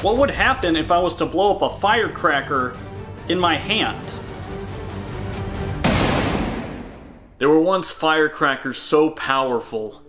What would happen if I was to blow up a firecracker in my hand? There were once firecrackers so powerful,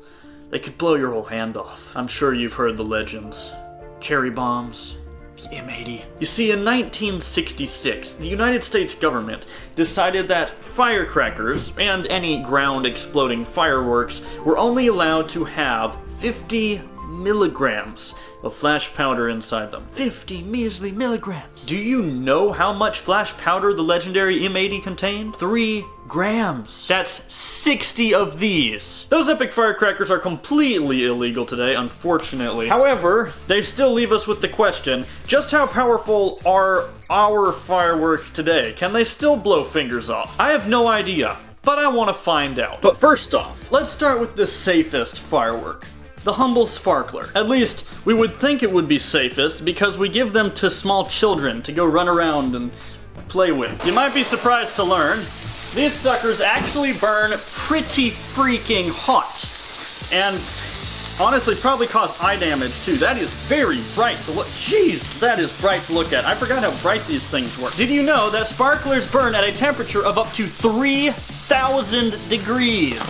they could blow your whole hand off. I'm sure you've heard the legends. Cherry bombs, the M80. You see, in 1966, the United States government decided that firecrackers and any ground-exploding fireworks were only allowed to have 50 milligrams of flash powder inside them. 50 measly milligrams. Do you know how much flash powder the legendary M80 contained? 3 grams. That's 60 of these. Those epic firecrackers are completely illegal today, unfortunately. However, they still leave us with the question, just how powerful are our fireworks today? Can they still blow fingers off? I have no idea, but I want to find out. But first off, let's start with the safest firework. The humble sparkler. At least, we would think it would be safest because we give them to small children to go run around and play with. You might be surprised to learn, these suckers actually burn pretty freaking hot. And honestly, probably cause eye damage too. That is very bright to look. Jeez, that is bright to look at. I forgot how bright these things were. Did you know that sparklers burn at a temperature of up to 3,000 degrees?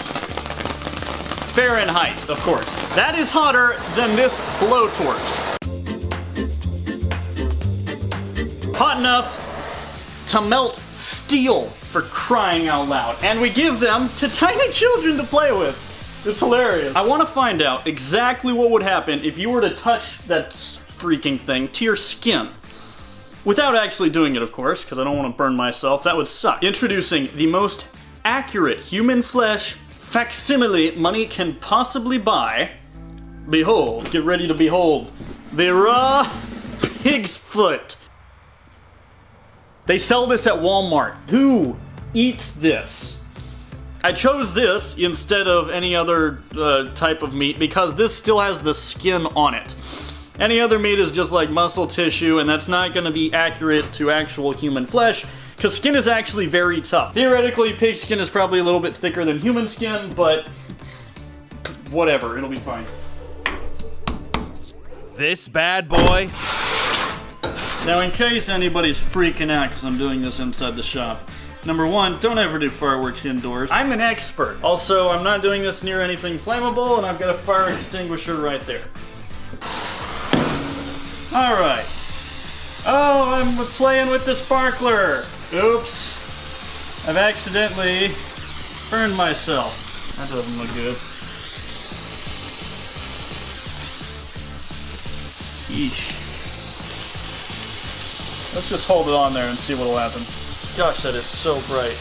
Fahrenheit, of course. That is hotter than this blowtorch. Hot enough to melt steel, for crying out loud. And we give them to tiny children to play with. It's hilarious. I want to find out exactly what would happen if you were to touch that freaking thing to your skin. Without actually doing it, of course, because I don't want to burn myself. That would suck. Introducing the most accurate human flesh facsimile money can possibly buy. Behold, get ready to behold, the raw pig's foot. They sell this at Walmart. Who eats this? I chose this instead of any other type of meat because this still has the skin on it. Any other meat is just like muscle tissue, and that's not going to be accurate to actual human flesh because skin is actually very tough. Theoretically, pig skin is probably a little bit thicker than human skin, but whatever, it'll be fine. This bad boy. Now, in case anybody's freaking out because I'm doing this inside the shop, number one, don't ever do fireworks indoors. I'm an expert. Also, I'm not doing this near anything flammable, and I've got a fire extinguisher right there. Alright. Oh, I'm playing with the sparkler. Oops. I've accidentally burned myself. That doesn't look good. Yeesh. Let's just hold it on there and see what'll happen. Gosh, that is so bright.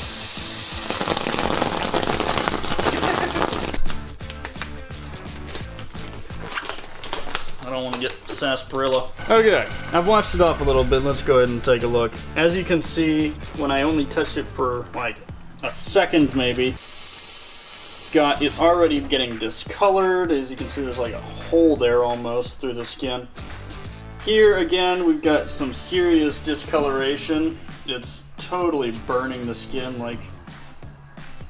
I don't want to get sarsaparilla. Okay, I've washed it off a little bit. Let's go ahead and take a look. As you can see, when I only touched it for like a second maybe, got it already getting discolored. As you can see, there's like a hole there almost through the skin. Here again, we've got some serious discoloration. It's totally burning the skin, like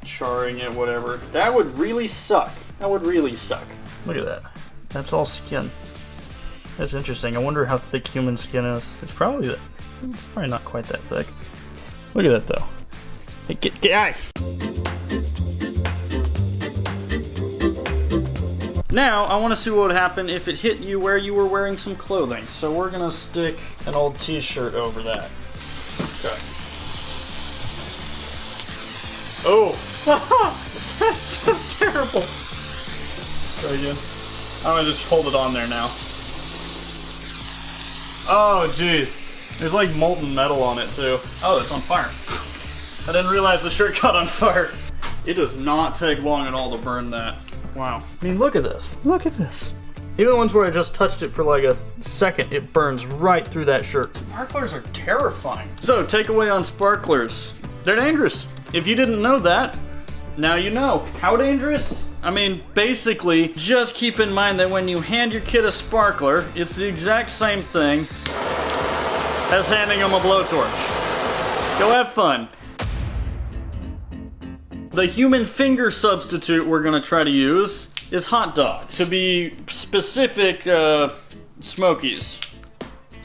charring it, whatever. That would really suck. That would really suck. Look at that. That's all skin. That's interesting. I wonder how thick human skin is. It's probably not quite that thick. Look at that though. Hey, get out! Now, I want to see what would happen if it hit you where you were wearing some clothing. So we're going to stick an old t-shirt over that. Okay. Oh! That's so terrible! Try again. I'm going to just hold it on there now. Oh, jeez. There's like molten metal on it, too. Oh, it's on fire. I didn't realize the shirt caught on fire. It does not take long at all to burn that. Wow. I mean, look at this. Look at this. Even the ones where I just touched it for like a second, it burns right through that shirt. Sparklers are terrifying. So, takeaway on sparklers. They're dangerous. If you didn't know that, now you know. How dangerous? I mean, basically, just keep in mind that when you hand your kid a sparkler, it's the exact same thing as handing them a blowtorch. Go have fun. The human finger substitute we're gonna try to use is hot dog. To be specific, Smokies.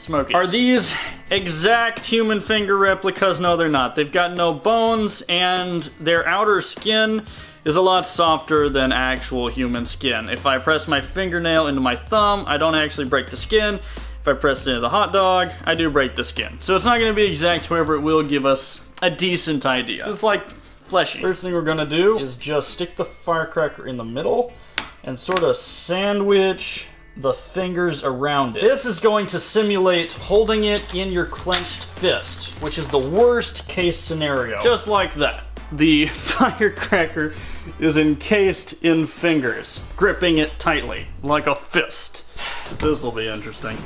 Smoky. Are these exact human finger replicas? No, they're not. They've got no bones, and their outer skin is a lot softer than actual human skin. If I press my fingernail into my thumb, I don't actually break the skin. If I press it into the hot dog, I do break the skin. So it's not gonna be exact, however, it will give us a decent idea. It's like fleshy. First thing we're gonna do is just stick the firecracker in the middle and sort of sandwich the fingers around it. This is going to simulate holding it in your clenched fist, which is the worst case scenario. Just like that. The firecracker is encased in fingers, gripping it tightly, like a fist. This will be interesting.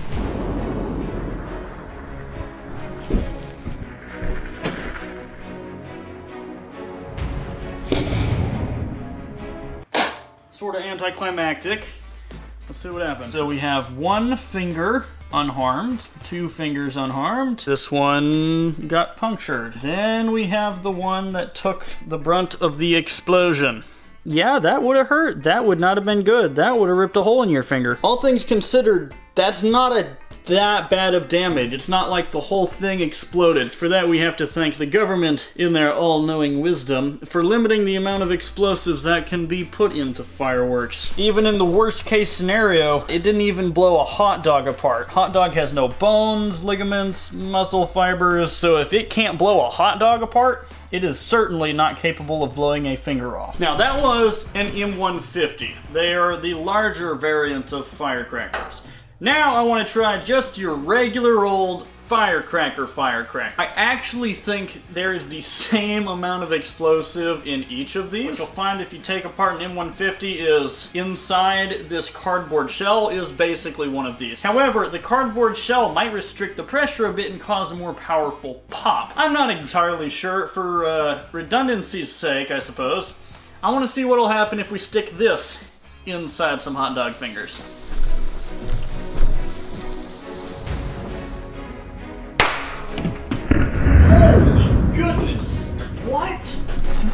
Sort of anticlimactic. Let's see what happens. So we have one finger unharmed, two fingers unharmed. This one got punctured. Then we have the one that took the brunt of the explosion. Yeah, that would have hurt. That would not have been good. That would have ripped a hole in your finger. All things considered, that's not that bad of damage. It's not like the whole thing exploded. For that, we have to thank the government in their all-knowing wisdom for limiting the amount of explosives that can be put into fireworks. Even in the worst case scenario, it didn't even blow a hot dog apart. Hot dog has no bones, ligaments, muscle fibers, so if it can't blow a hot dog apart, it is certainly not capable of blowing a finger off. Now that was an M150. They are the larger variant of firecrackers. Now I want to try just your regular old firecracker. I actually think there is the same amount of explosive in each of these. What you'll find if you take apart an M150 is inside this cardboard shell is basically one of these. However, the cardboard shell might restrict the pressure a bit and cause a more powerful pop. I'm not entirely sure. For redundancy's sake, I suppose, I want to see what will happen if we stick this inside some hot dog fingers. Goodness! What?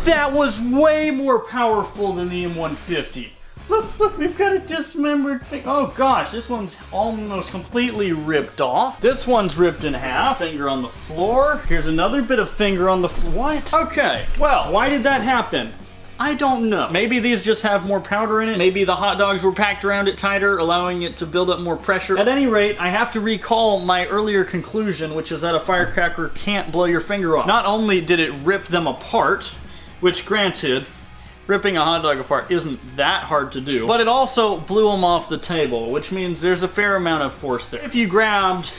That was way more powerful than the M150. Look, we've got a dismembered thing. Oh gosh, this one's almost completely ripped off. This one's ripped in half. Finger on the floor. Here's another bit of finger on the floor. What? Okay, well, why did that happen? I don't know. Maybe these just have more powder in it. Maybe the hot dogs were packed around it tighter, allowing it to build up more pressure. At any rate, I have to recall my earlier conclusion, which is that a firecracker can't blow your finger off. Not only did it rip them apart, which granted, ripping a hot dog apart isn't that hard to do, but it also blew them off the table, which means there's a fair amount of force there. If you grabbed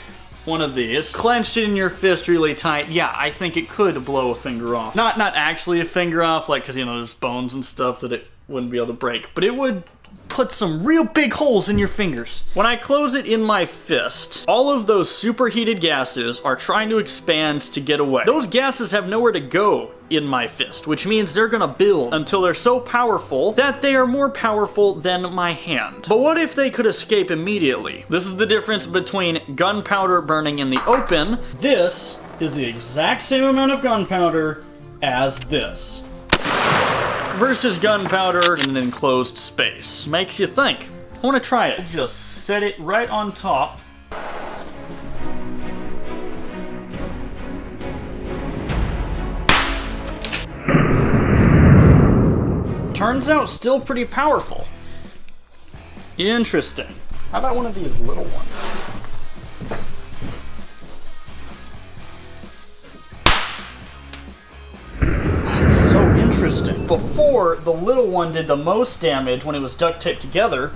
one of these, clenched it in your fist really tight, yeah, I think it could blow a finger off. Not actually a finger off, like, because, you know, there's bones and stuff that it wouldn't be able to break, but it would put some real big holes in your fingers. When I close it in my fist, all of those superheated gases are trying to expand to get away. Those gases have nowhere to go in my fist, which means they're gonna build until they're so powerful that they are more powerful than my hand. But what if they could escape immediately? This is the difference between gunpowder burning in the open. This is the exact same amount of gunpowder as this, versus gunpowder in an enclosed space. Makes you think. I want to try it. Just set it right on top. Turns out still pretty powerful. Interesting. How about one of these little ones? Interesting. Before, the little one did the most damage when it was duct taped together.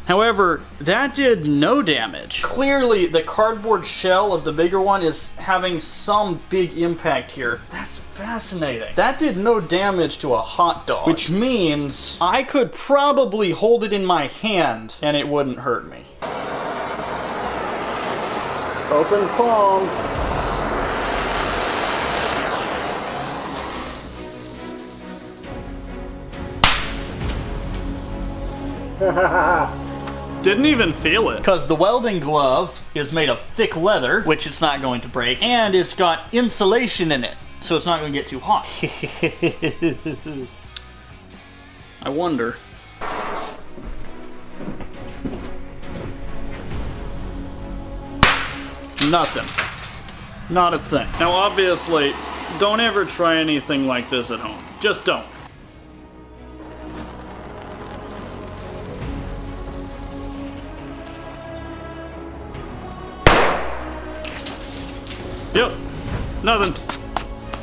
However, that did no damage. Clearly, the cardboard shell of the bigger one is having some big impact here. That's fascinating. That did no damage to a hot dog, which means I could probably hold it in my hand and it wouldn't hurt me. Open palm. Didn't even feel it. Because the welding glove is made of thick leather, which it's not going to break, and it's got insulation in it, so it's not going to get too hot. I wonder. Nothing. Not a thing. Now obviously, don't ever try anything like this at home. Just don't. Yep, nothing.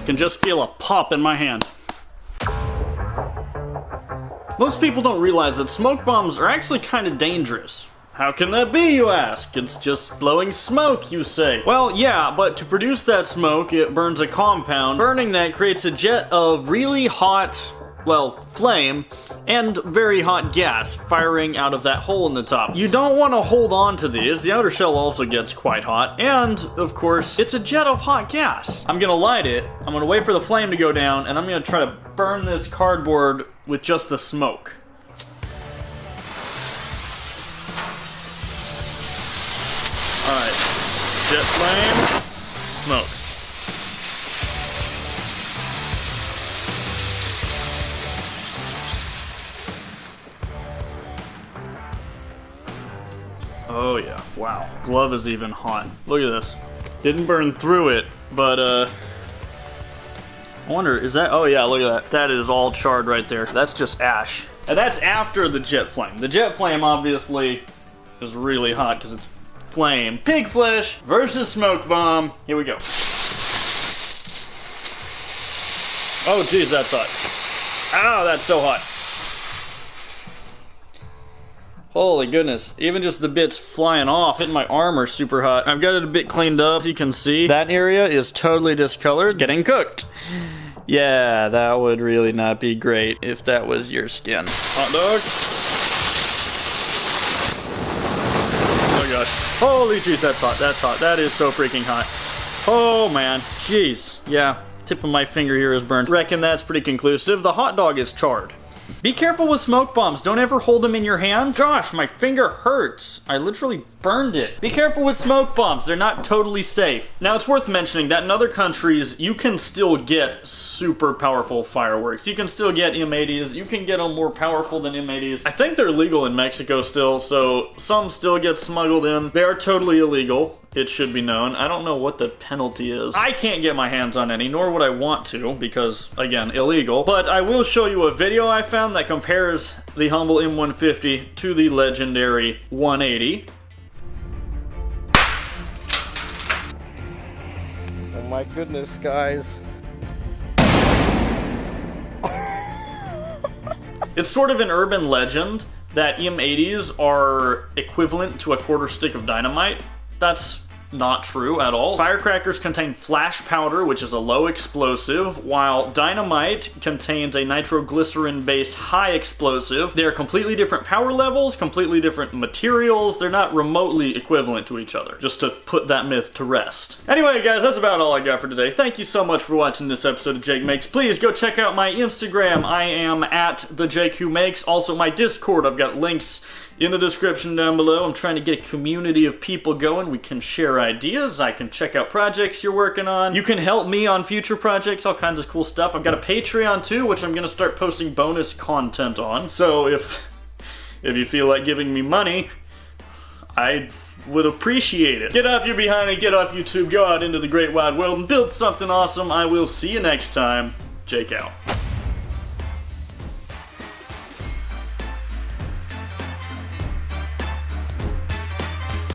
Can just feel a pop in my hand. Most people don't realize that smoke bombs are actually kind of dangerous. How can that be, you ask? It's just blowing smoke, you say. Well, yeah, but to produce that smoke, it burns a compound. Burning that creates a jet of really hot, well, flame, and very hot gas firing out of that hole in the top. You don't want to hold on to these. The outer shell also gets quite hot, and, of course, it's a jet of hot gas. I'm gonna light it, I'm gonna wait for the flame to go down, and I'm gonna try to burn this cardboard with just the smoke. Alright, jet flame, smoke. Oh yeah, wow. Glove is even hot. Look at this. Didn't burn through it, but I wonder, is that, oh yeah, look at that. That is all charred right there. That's just ash. And that's after the jet flame. The jet flame obviously is really hot because it's flame. Pig flesh versus smoke bomb. Here we go. Oh geez, that's hot. Ow, that's so hot. Holy goodness, even just the bits flying off, hitting my arm are super hot. I've got it a bit cleaned up, as you can see. That area is totally discolored, getting cooked. Yeah, that would really not be great if that was your skin. Hot dog. Oh gosh. Holy jeez, that's hot, that's hot. That is so freaking hot. Oh man, jeez. Yeah, tip of my finger here is burned. Reckon that's pretty conclusive. The hot dog is charred. Be careful with smoke bombs. Don't ever hold them in your hand. Gosh, my finger hurts. I literally burned it. Be careful with smoke bombs. They're not totally safe. Now, it's worth mentioning that in other countries, you can still get super powerful fireworks. You can still get M80s. You can get them more powerful than M80s. I think they're legal in Mexico still, so some still get smuggled in. They are totally illegal. It should be known. I don't know what the penalty is. I can't get my hands on any, nor would I want to, because, again, illegal. But I will show you a video I found that compares the humble M150 to the legendary 180. Oh my goodness, guys. It's sort of an urban legend that M80s are equivalent to a quarter stick of dynamite. That's not true at all. Firecrackers contain flash powder, which is a low explosive, while dynamite contains a nitroglycerin-based high explosive. They're completely different power levels, completely different materials. They're not remotely equivalent to each other, just to put that myth to rest. Anyway, guys, that's about all I got for today. Thank you so much for watching this episode of JakeMakes. Please go check out my Instagram. I am at @JakeMakes. Also, my Discord. I've got links in the description down below. I'm trying to get a community of people going. We can share ideas. I can check out projects you're working on. You can help me on future projects, all kinds of cool stuff. I've got a Patreon too, which I'm going to start posting bonus content on. So if you feel like giving me money, I would appreciate it. Get off your behind and get off YouTube. Go out into the great wide world and build something awesome. I will see you next time. Jake out.